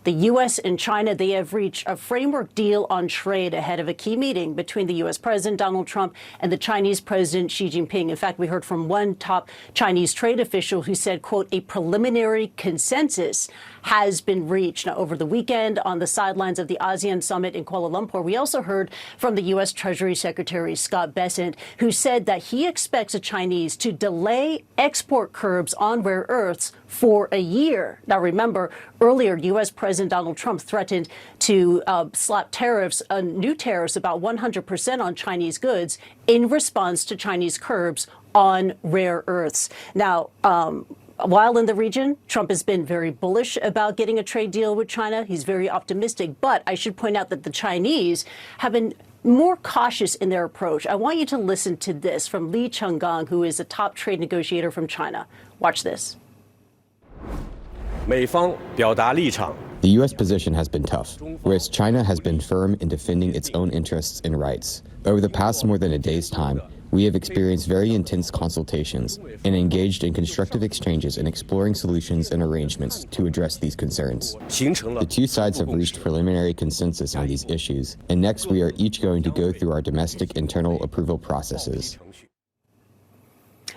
The U.S. and China, they have reached a framework deal on trade ahead of a key meeting between the U.S. President Donald Trump and the Chinese President Xi Jinping. In fact, we heard from one top Chinese trade official who said, quote, a preliminary consensus has been reached. Now, over the weekend, on the sidelines of the ASEAN summit in Kuala Lumpur, we also heard from the U.S. Treasury Secretary Scott Bessent, who said that he expects the Chinese to delay export curbs on rare earths for a year. Now, remember, earlier, U.S. President Donald Trump threatened to slap tariffs, new tariffs, about 100% on Chinese goods in response to Chinese curbs on rare earths. Now, while in the region, Trump has been very bullish about getting a trade deal with China. He's very optimistic. But I should point out that the Chinese have been more cautious in their approach. I want you to listen to this from Li Chenggang, who is a top trade negotiator from China. Watch this. The U.S. position has been tough, whereas China has been firm in defending its own interests and rights. Over the past more than a day's time, we have experienced very intense consultations and engaged in constructive exchanges in exploring solutions and arrangements to address these concerns. The two sides have reached preliminary consensus on these issues, and next we are each going to go through our domestic internal approval processes.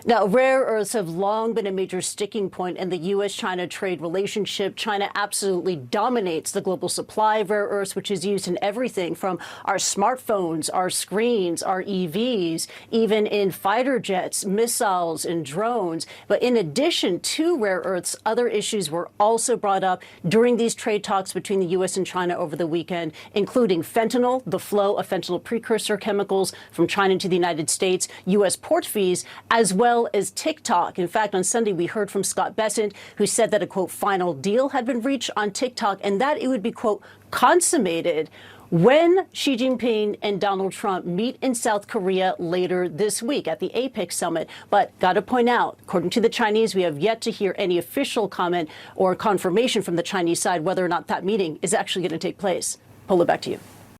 Now, rare earths have long been a major sticking point in the U.S.-China trade relationship. China absolutely dominates the global supply of rare earths, which is used in everything from our smartphones, our screens, our EVs, even in fighter jets, missiles, and drones. But in addition to rare earths, other issues were also brought up during these trade talks between the U.S. and China over the weekend, including fentanyl, the flow of fentanyl precursor chemicals from China to the United States, U.S. port fees, as well as TikTok. In fact, on Sunday, we heard from Scott Bessent, who said that a, quote, final deal had been reached on TikTok and that it would be, quote, consummated when Xi Jinping and Donald Trump meet in South Korea later this week at the APEC summit. But got to point out, according to the Chinese, we have yet to hear any official comment or confirmation from the Chinese side whether or not that meeting is actually going to take place. Polo, back to you.